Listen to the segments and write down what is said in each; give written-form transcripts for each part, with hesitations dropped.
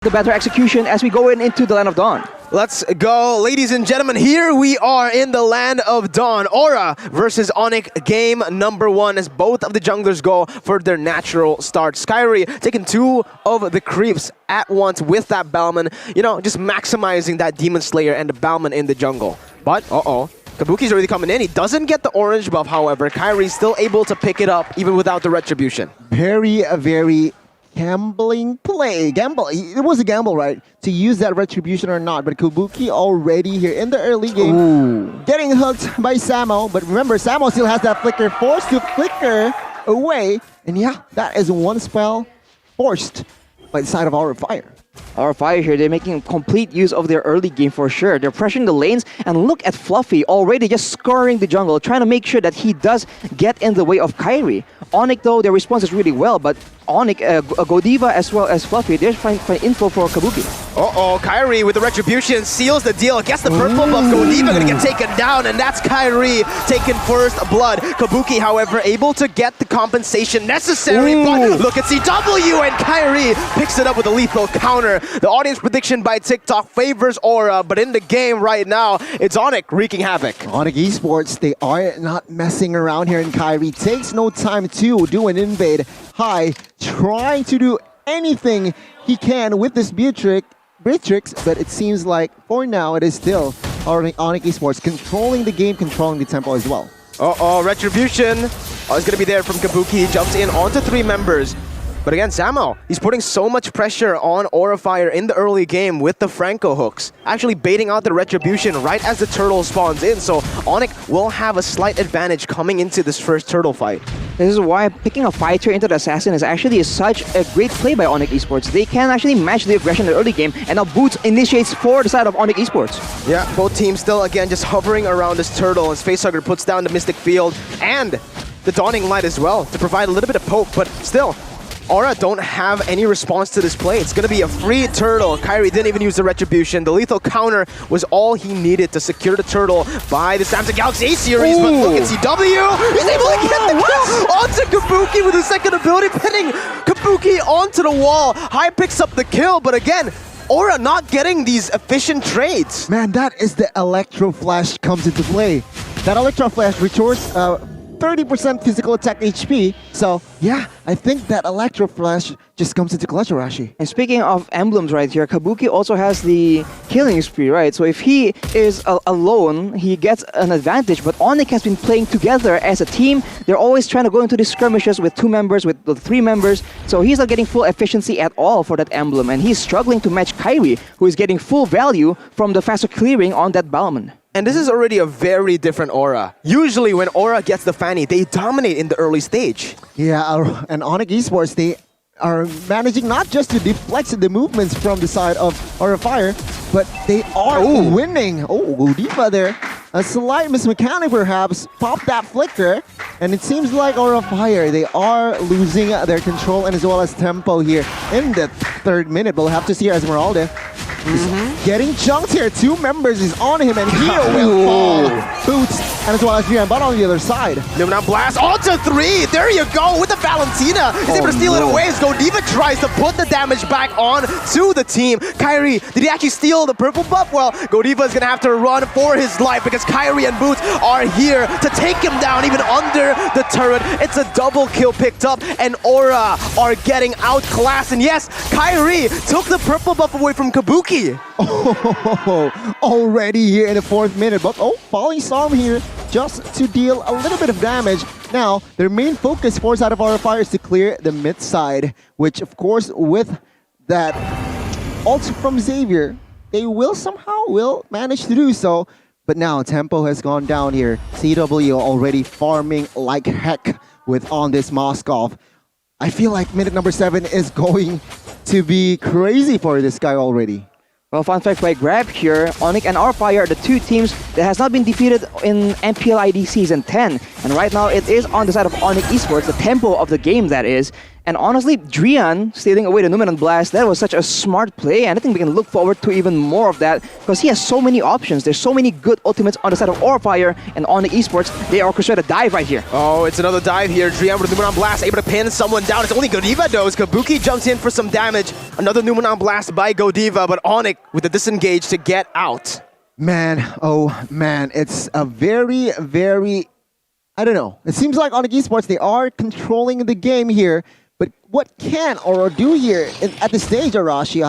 the better execution as we go into the Land of Dawn. Let's go, ladies and gentlemen. Here we are in the Land of Dawn. Aura versus Onic, game number 1 as both of the junglers go for their natural start. Skyrie taking 2 of the creeps at once with that Balman. You know, just maximizing that Demon Slayer and the Balman in the jungle. But, Kabuki's already coming in. He doesn't get the orange buff, however. Kyrie's still able to pick it up even without the retribution. Very gambling play. It was a gamble, right? To use that retribution or not. But Kabuki already here in the early game, getting hooked by Samo. But remember, Samo still has that flicker, forced to flicker away. And yeah, that is one spell forced by the side of our fire. Our fire here, they're making complete use of their early game for sure. They're pressuring the lanes, and look at Fluffy already just scoring the jungle, trying to make sure that he does get in the way of Kyrie. Onic though, their response is really well, but Onic, Godiva as well as Fluffy, they're trying to find info for Kabuki. Kyrie with the retribution seals the deal, gets the purple buff. Godiva gonna get taken down, and that's Kyrie taking first blood. Kabuki, however, able to get the compensation necessary, but look at CW, and Kyrie picks it up with a lethal counter. The audience prediction by TikTok favors Aura, but in the game right now, it's Onic wreaking havoc. Onic Esports, they are not messing around here, and Kyrie takes no time to do an invade high, trying to do anything he can with this Beatrix, but it seems like for now it is still Onic Esports controlling the game, controlling the tempo as well. Retribution is going to be there from Kabuki. He jumps in onto 3 members. But again, Samo, he's putting so much pressure on Aura Fire in the early game with the Franco hooks, actually baiting out the retribution right as the turtle spawns in. So Onic will have a slight advantage coming into this first turtle fight. This is why picking a fighter into the assassin is actually such a great play by Onic Esports. They can actually match the aggression in the early game, and now Boots initiates for the side of Onic Esports. Yeah, both teams still again just hovering around this turtle as Facehugger puts down the Mystic Field and the Dawning Light as well to provide a little bit of poke, but still, Aura don't have any response to this play. It's going to be a free turtle. Kyrie didn't even use the retribution. The lethal counter was all he needed to secure the turtle by the Samsung Galaxy A-Series. But look at CW. He's able to get the kill onto Kabuki with his second ability, pinning Kabuki onto the wall. High picks up the kill, but again, Aura not getting these efficient trades. Man, that is the Electro Flash comes into play. That Electro Flash restores 30% physical attack HP. So yeah, I think that Electro Flash just comes into clutch, Arashi. And speaking of emblems right here, Kabuki also has the killing spree, right? So if he is alone, he gets an advantage. But Onic has been playing together as a team. They're always trying to go into these skirmishes with 2 members, with the 3 members. So he's not getting full efficiency at all for that emblem. And he's struggling to match Kyrie, who is getting full value from the faster clearing on that Balman. And this is already a very different Aura. Usually when Aura gets the Fanny, they dominate in the early stage. Yeah, and Onic Esports, they are managing not just to deflect the movements from the side of Aura Fire, but they are winning. Godiva there. A slight mismechanic perhaps, pop that flicker, and it seems like Aura Fire, they are losing their control and as well as tempo here in the 3rd minute. We'll have to see Esmeralda. Getting junked here. 2 members is on him, and he will fall. Boots, and as well as Gian, but on the other side. Luminant Blast onto 3. There you go with the Valentina. He's able to steal it away as Godiva tries to put the damage back on to the team. Kyrie, did he actually steal the purple buff? Well, Godiva is going to have to run for his life because Kyrie and Boots are here to take him down even under the turret. It's a double kill picked up, and Aura are getting outclassed. And yes, Kyrie took the purple buff away from Kabuki. Already here in the 4th minute, but Falling Storm here just to deal a little bit of damage. Now, their main focus for side of Aura Fire is to clear the mid side, which of course with that ult from Xavier, they will manage to do so. But now tempo has gone down here. CW already farming like heck on this Moskov. I feel like minute number 7 is going to be crazy for this guy already. Well, fun fact by Grab here, Onic and Aura Fire are the 2 teams that has not been defeated in MPL ID Season 10. And right now it is on the side of Onic Esports, the tempo of the game that is. And honestly, Drian stealing away the Numenon Blast, that was such a smart play, and I think we can look forward to even more of that because he has so many options. There's so many good ultimates on the side of Aurafire and on the Esports. They orchestrate a dive right here. Oh, it's another dive here. Drian with the Numenon Blast, able to pin someone down. It's only Godiva though, as Kabuki jumps in for some damage. Another Numenon Blast by Godiva, but Onic with the disengage to get out. Man, oh man, it's a very, very, I don't know. It seems like Onic Esports, they are controlling the game here. But what can Aura do here at this stage, Arashi?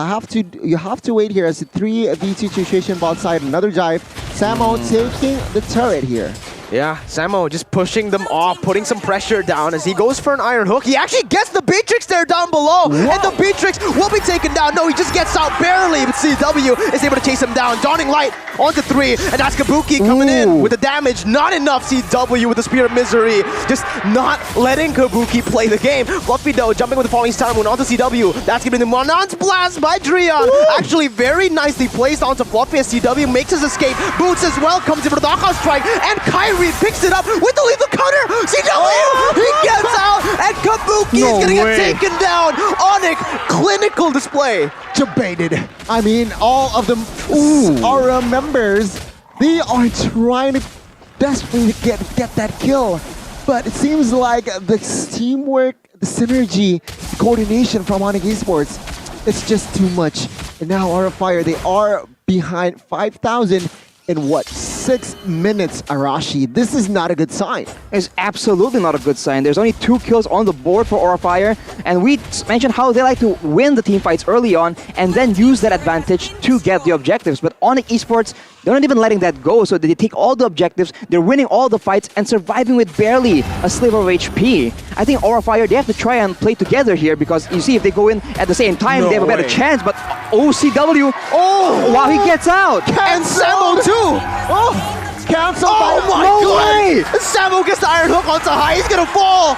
You have to wait here as a 3v2 situation bot side. Another dive. Samo taking the turret here. Yeah, Samo just pushing them off, putting some pressure down as he goes for an Iron Hook. He actually gets the Beatrix there down below, and the Beatrix will be taken down. No, he just gets out barely, but CW is able to chase him down. Dawning Light onto 3, and that's Kabuki coming in with the damage. Not enough. CW with the Spear of Misery, just not letting Kabuki play the game. Fluffy though, jumping with the Falling Star Moon onto CW. That's gonna be the Monon's Blast by Drian. Actually very nicely placed onto Fluffy as CW makes his escape. Boots as well comes in for the knockout strike, and Kyrie picks it up with the lethal counter. CW, he gets out, and Kabuki is gonna get taken down. Onic, clinical display. Debated. I mean, all of them Aura members, they are trying to desperately get that kill. But it seems like the teamwork, the synergy, the coordination from Onic Esports, it's just too much. And now Aurafire, they are behind 5,000 in what, 6 minutes, Arashi. This is not a good sign. It's absolutely not a good sign. There's only 2 kills on the board for Aurafire, and we mentioned how they like to win the team fights early on and then use that advantage to get the objectives. But Onic Esports, they're not even letting that go, so they take all the objectives, they're winning all the fights and surviving with barely a sliver of HP. I think Aurafire, they have to try and play together here because you see if they go in at the same time, they have a better chance, but OCW, wow, he gets out! And Samo too! Cancel! Oh my god! Samo gets the Iron Hook onto high, he's gonna fall!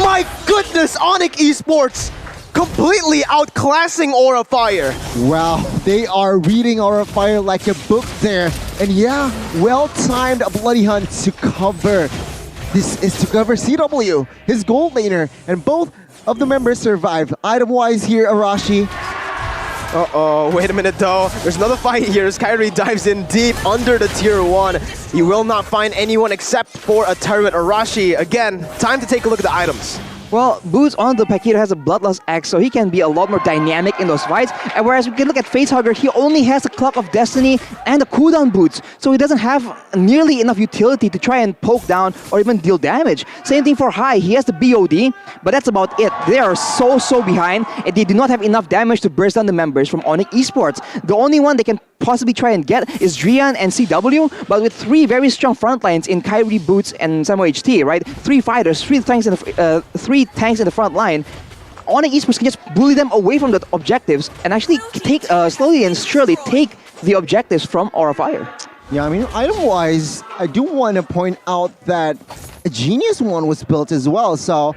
My goodness, Onic Esports completely outclassing Aurafire. Wow, they are reading Aurafire like a book there. And yeah, well-timed Bloody Hunt to cover. This is to cover CW, his gold laner, and both of the members survive. Item-wise here, Arashi. Uh-oh, wait a minute though. There's another fight here as Kyrie dives in deep under the tier 1. He will not find anyone except for a turret. Arashi, again, time to take a look at the items. Well, Boots on the Paquito has a Bloodlust Axe, so he can be a lot more dynamic in those fights. And whereas we can look at Facehugger, he only has the Clock of Destiny and the cooldown boots, so he doesn't have nearly enough utility to try and poke down or even deal damage. Same thing for High, he has the BOD, but that's about it. They are so behind, and they do not have enough damage to burst down the members from Onic Esports. The only one they can possibly try and get is Drian and CW, but with 3 very strong front lines in Kyrie, Boots, and Samo HT, right? 3 fighters, 3 tanks in the front line. Onic Esports can just bully them away from the objectives and actually take slowly and surely take the objectives from Aurafire. Yeah, I mean, item-wise, I do want to point out that a Genius one was built as well, so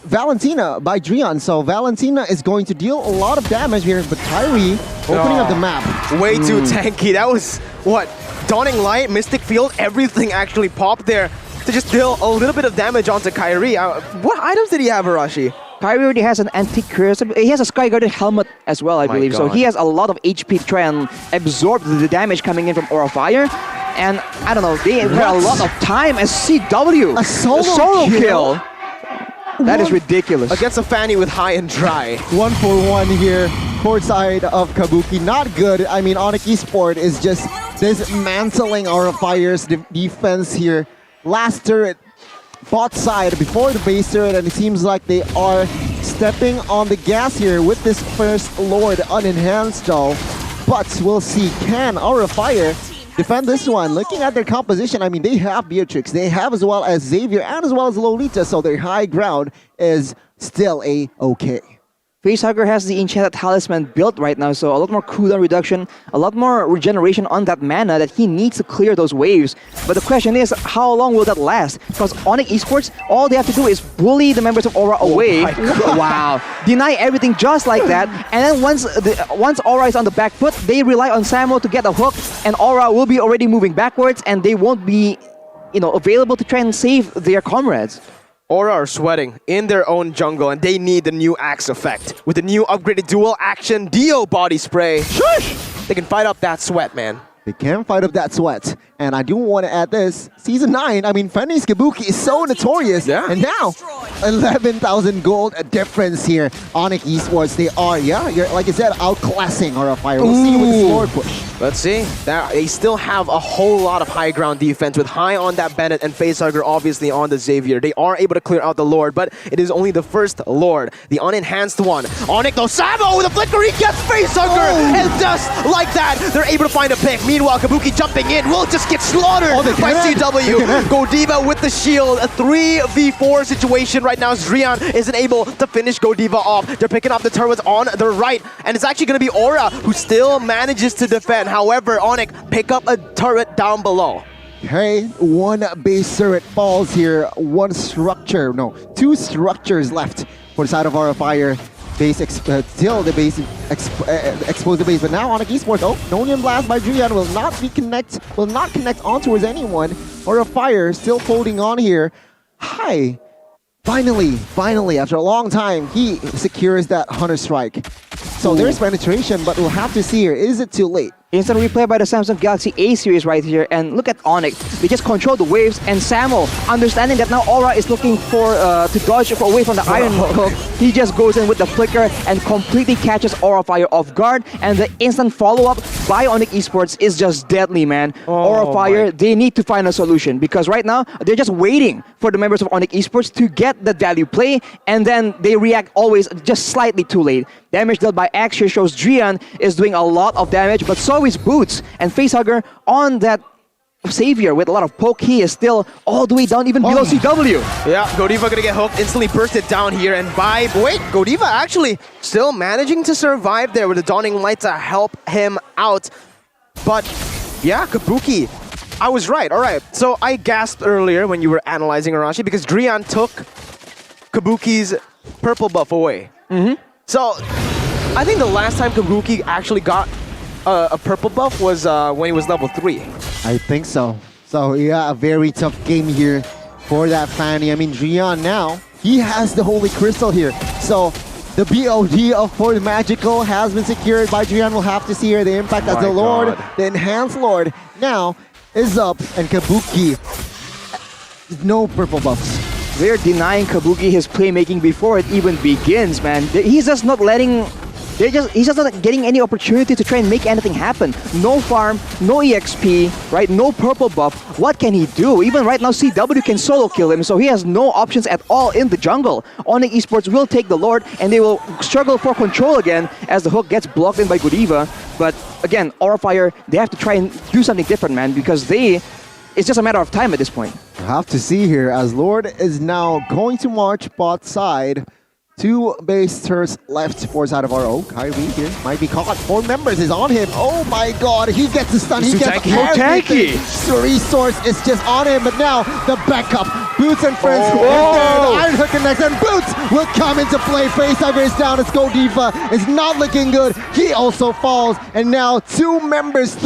Valentina by Drian, so Valentina is going to deal a lot of damage here, but Kyrie opening up the map. Way too tanky. That was, what, Dawning Light, Mystic Field, everything actually popped there to just deal a little bit of damage onto Kyrie. What items did he have, Arashi? Kyrie already has an Antique Curse. He has a Sky Guardian helmet as well, I believe. So he has a lot of HP to try and absorb the damage coming in from Aurafire. And I don't know, they had a lot of time as CW. A solo kill. That is ridiculous. Against a Fanny with high and dry. 1-for-1 here, court side of Kabuki. Not good. I mean, Onic Esports is just dismantling Aurafire's defense here. Last turret, bot side before the base turret, and it seems like they are stepping on the gas here with this first Lord unenhanced though. But we'll see, can Aurafire defend this one? Looking at their composition, I mean, they have Beatrix, they have as well as Xavier, and as well as Lolita, so their high ground is still a-okay. Facehugger has the Enchanted Talisman built right now, so a lot more cooldown reduction, a lot more regeneration on that mana that he needs to clear those waves. But the question is, how long will that last? Because Onic Esports, all they have to do is bully the members of Aura away. Wow. Deny everything just like that, and then once Aura is on the back foot, they rely on Samo to get a hook, and Aura will be already moving backwards, and they won't be, available to try and save their comrades. Aura are sweating in their own jungle, and they need the new Axe effect. With the new upgraded dual action Dio body spray, shush! They can fight up that sweat, man. They can fight up that sweat. And I do want to add this. Season 9, I mean, Fenris Kabuki is so notorious. Yeah. And now, 11,000 gold difference here. Onic Esports, they are, like you said, outclassing Aura Fire. We'll see with the Lord push. Let's see. They still have a whole lot of high ground defense with High on that Bennett and Facehugger obviously on the Xavier. They are able to clear out the Lord, but it is only the first Lord, the unenhanced one. Onic though, Samo with a flicker, he gets Facehugger! And just like that, they're able to find a pick. Meanwhile, Kabuki jumping in will just get slaughtered by CW. Godiva with the shield, a 3v4 situation right now. Zrian isn't able to finish Godiva off. They're picking up the turrets on the right, and it's actually going to be Aura who still manages to defend. However, Onic pick up a turret down below. Okay, one base turret falls here. Two structures left for the side of Aura Fire. Still the base expose the base, but now Onic Esports. Oh, Nonian Blast by Drian will not connect on towards anyone. Aura Fire still holding on here. High. Finally, after a long time, he secures that Hunter Strike. So there's penetration, but we'll have to see here. Is it too late? Instant replay by the Samsung Galaxy A series right here, and look at Onic. They just control the waves, and Samo, understanding that now Aura is looking for to dodge away from the Iron Hook, he just goes in with the flicker and completely catches Aura Fire off guard, and the instant follow-up by Onic Esports is just deadly, man. Aura Fire, they need to find a solution, because right now, they're just waiting for the members of Onic Esports to get the value play, and then they react always just slightly too late. Damage dealt by Axe here shows Drian is doing a lot of damage, but so is Boots. And Facehugger on that Savior with a lot of poke. He is still all the way down, even below CW. Yeah, Godiva gonna get hooked, instantly bursted down here, and wait, Godiva actually still managing to survive there with the Dawning Light to help him out. But yeah, Kabuki, I was right, alright. So I gasped earlier when you were analyzing Arashi because Drian took Kabuki's purple buff away. So I think the last time Kabuki actually got a purple buff was when he was level 3. I think so. So yeah, a very tough game here for that Fanny. I mean, Drian now, he has the Holy Crystal here. So the BOD of Fort Magical has been secured by Drian. We'll have to see here the impact as the Lord, the Enhanced Lord, now is up, and Kabuki, no purple buffs. They're denying Kabuki his playmaking before it even begins, man. He's just not letting... He's just not getting any opportunity to try and make anything happen. No farm, no EXP, right? No purple buff. What can he do? Even right now, CW can solo kill him, so he has no options at all in the jungle. Onic Esports will take the Lord, and they will struggle for control again as the hook gets blocked in by Godiva. But again, Aura Fire, they have to try and do something different, man, because it's just a matter of time at this point. We'll have to see here as Lord is now going to march bot side. 2 base turrets left for side of RO. Kyrie here might be caught. 4 members is on him. Oh my god, he gets the stun. He gets everything. The resource is just on him, but now the backup. Boots and friends. The Iron Hook connects, and Boots will come into play. Facehugger is down. It's Godiva. It's not looking good. He also falls, and now 3 members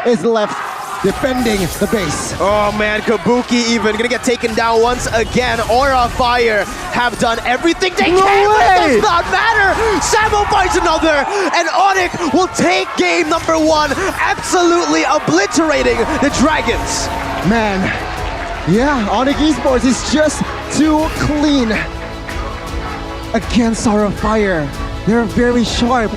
is left defending the base. Oh man, Kabuki even gonna get taken down once again. Aura Fire have done everything they can, but it does not matter. Samo finds another, and Onic will take game number 1, absolutely obliterating the Dragons. Man, yeah, Onic Esports is just too clean against Aura Fire. They're very sharp.